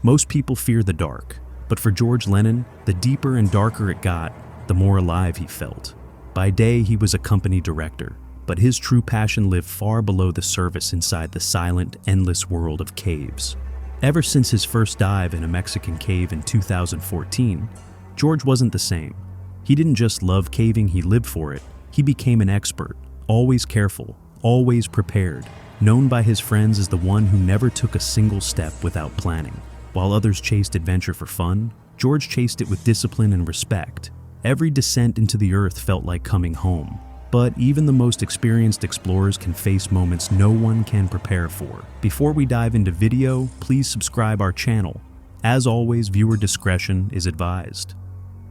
Most people fear the dark, but for George Lennon, the deeper and darker it got, the more alive he felt. By day, he was a company director, but his true passion lived far below the surface inside the silent, endless world of caves. Ever since his first dive in a Mexican cave in 2014, George wasn't the same. He didn't just love caving, he lived for it. He became an expert, always careful, always prepared, known by his friends as the one who never took a single step without planning. While others chased adventure for fun, George chased it with discipline and respect. Every descent into the earth felt like coming home. But even the most experienced explorers can face moments no one can prepare for. Before we dive into video, please subscribe our channel. As always, viewer discretion is advised.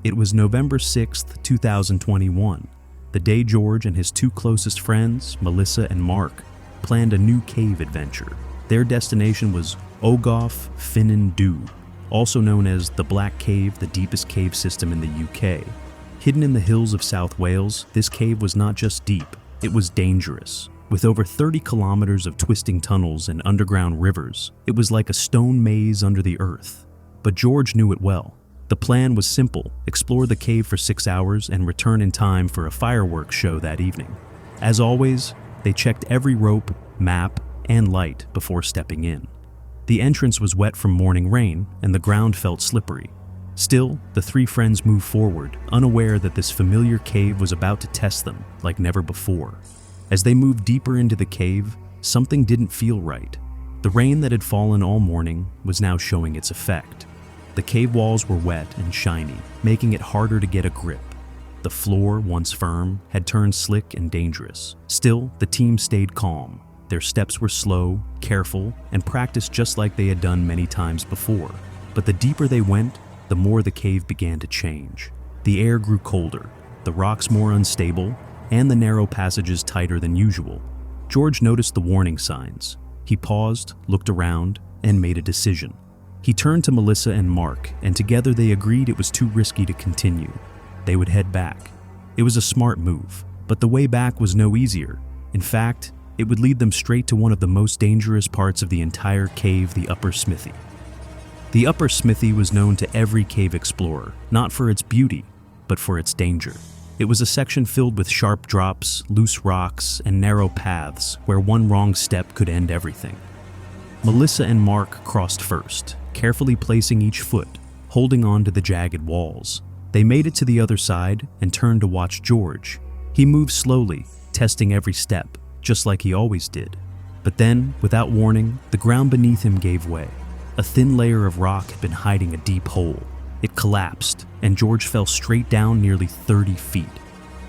It was November 6th, 2021, the day George and his two closest friends, Melissa and Mark, planned a new cave adventure. Their destination was Ogof Ffynnon Ddu, also known as the Black Cave, the deepest cave system in the UK. Hidden in the hills of South Wales, this cave was not just deep, it was dangerous. With over 30 kilometers of twisting tunnels and underground rivers, it was like a stone maze under the earth. But George knew it well. The plan was simple: explore the cave for 6 hours and return in time for a fireworks show that evening. As always, they checked every rope, map, and light before stepping in. The entrance was wet from morning rain, and the ground felt slippery. Still, the three friends moved forward, unaware that this familiar cave was about to test them like never before. As they moved deeper into the cave, something didn't feel right. The rain that had fallen all morning was now showing its effect. The cave walls were wet and shiny, making it harder to get a grip. The floor, once firm, had turned slick and dangerous. Still, the team stayed calm. Their steps were slow, careful, and practiced just like they had done many times before. But the deeper they went, the more the cave began to change. The air grew colder, the rocks more unstable, and the narrow passages tighter than usual. George noticed the warning signs. He paused, looked around, and made a decision. He turned to Melissa and Mark, and together they agreed it was too risky to continue. They would head back. It was a smart move, but the way back was no easier. In fact, it would lead them straight to one of the most dangerous parts of the entire cave, the Upper Smithy. The Upper Smithy was known to every cave explorer, not for its beauty, but for its danger. It was a section filled with sharp drops, loose rocks, and narrow paths where one wrong step could end everything. Melissa and Mark crossed first, carefully placing each foot, holding on to the jagged walls. They made it to the other side and turned to watch George. He moved slowly, testing every step, just like he always did. But then, without warning, the ground beneath him gave way. A thin layer of rock had been hiding a deep hole. It collapsed, and George fell straight down nearly 30 feet.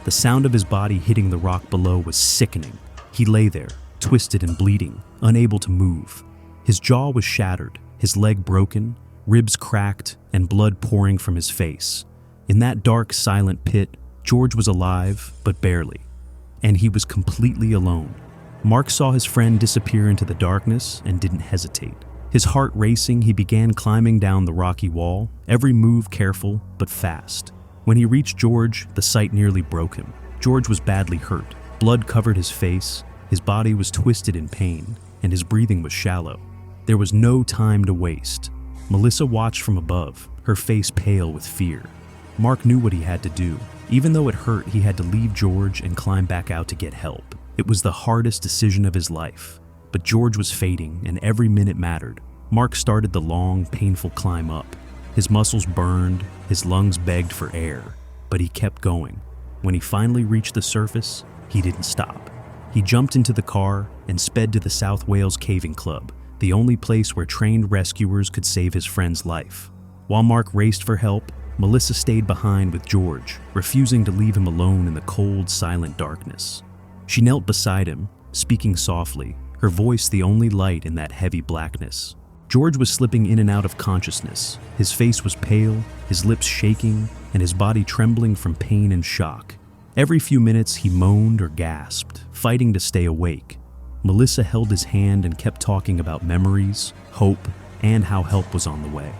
The sound of his body hitting the rock below was sickening. He lay there, twisted and bleeding, unable to move. His jaw was shattered, his leg broken, ribs cracked, and blood pouring from his face. In that dark, silent pit, George was alive, but barely. And he was completely alone. Mark saw his friend disappear into the darkness and didn't hesitate. His heart racing, he began climbing down the rocky wall, every move careful but fast. When he reached George, the sight nearly broke him. George was badly hurt. Blood covered his face, his body was twisted in pain, and his breathing was shallow. There was no time to waste. Melissa watched from above, her face pale with fear. Mark knew what he had to do. Even though it hurt, he had to leave George and climb back out to get help. It was the hardest decision of his life. But George was fading, and every minute mattered. Mark started the long, painful climb up. His muscles burned, his lungs begged for air, but he kept going. When he finally reached the surface, he didn't stop. He jumped into the car and sped to the South Wales Caving Club, the only place where trained rescuers could save his friend's life. While Mark raced for help, Melissa stayed behind with George, refusing to leave him alone in the cold, silent darkness. She knelt beside him, speaking softly, her voice the only light in that heavy blackness. George was slipping in and out of consciousness. His face was pale, his lips shaking, and his body trembling from pain and shock. Every few minutes he moaned or gasped, fighting to stay awake. Melissa held his hand and kept talking about memories, hope, and how help was on the way.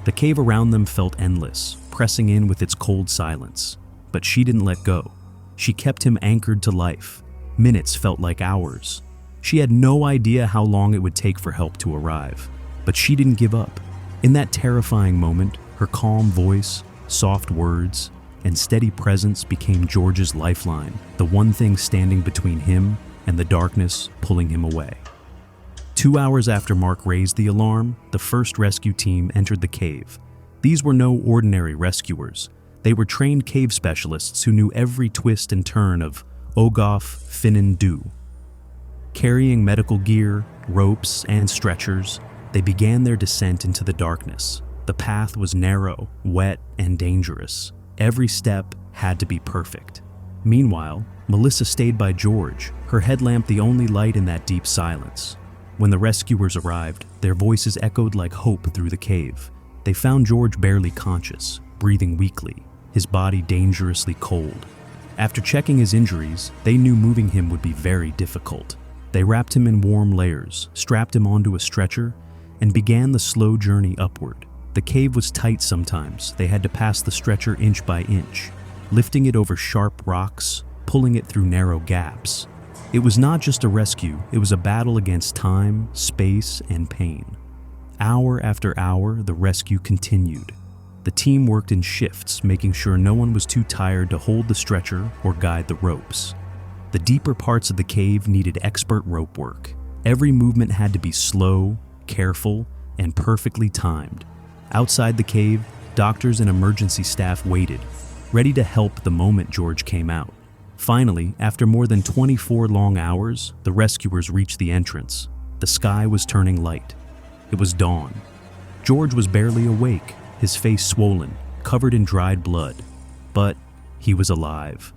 The cave around them felt endless, pressing in with its cold silence. But she didn't let go. She kept him anchored to life. Minutes felt like hours. She had no idea how long it would take for help to arrive. But she didn't give up. In that terrifying moment, her calm voice, soft words, and steady presence became George's lifeline, the one thing standing between him and the darkness pulling him away. 2 hours after Mark raised the alarm, the first rescue team entered the cave. These were no ordinary rescuers. They were trained cave specialists who knew every twist and turn of Ogof Finnan Dhu. Carrying medical gear, ropes, and stretchers, they began their descent into the darkness. The path was narrow, wet, and dangerous. Every step had to be perfect. Meanwhile, Melissa stayed by George, her headlamp the only light in that deep silence. When the rescuers arrived, their voices echoed like hope through the cave. They found George barely conscious, breathing weakly, his body dangerously cold. After checking his injuries, they knew moving him would be very difficult. They wrapped him in warm layers, strapped him onto a stretcher, and began the slow journey upward. The cave was tight sometimes. They had to pass the stretcher inch by inch, lifting it over sharp rocks, pulling it through narrow gaps. It was not just a rescue, it was a battle against time, space, and pain. Hour after hour, the rescue continued. The team worked in shifts, making sure no one was too tired to hold the stretcher or guide the ropes. The deeper parts of the cave needed expert rope work. Every movement had to be slow, careful, and perfectly timed. Outside the cave, doctors and emergency staff waited, ready to help the moment George came out. Finally, after more than 24 long hours, the rescuers reached the entrance. The sky was turning light. It was dawn. George was barely awake, his face swollen, covered in dried blood. But he was alive.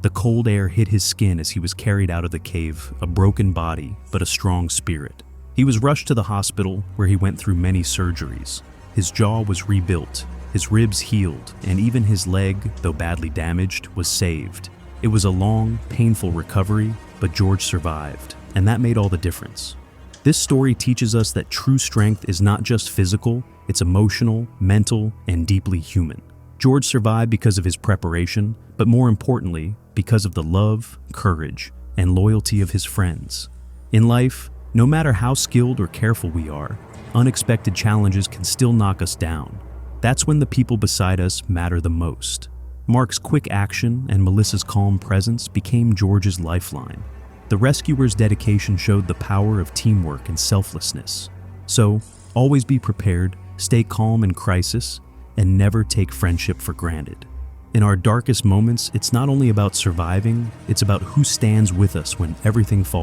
The cold air hit his skin as he was carried out of the cave, a broken body, but a strong spirit. He was rushed to the hospital, where he went through many surgeries. His jaw was rebuilt, his ribs healed, and even his leg, though badly damaged, was saved. It was a long, painful recovery, but George survived, and that made all the difference. This story teaches us that true strength is not just physical, it's emotional, mental, and deeply human. George survived because of his preparation, but more importantly, because of the love, courage, and loyalty of his friends. In life, no matter how skilled or careful we are, unexpected challenges can still knock us down. That's when the people beside us matter the most. Mark's quick action and Melissa's calm presence became George's lifeline. The rescuers' dedication showed the power of teamwork and selflessness. So, always be prepared, stay calm in crisis, and never take friendship for granted. In our darkest moments, it's not only about surviving, it's about who stands with us when everything falls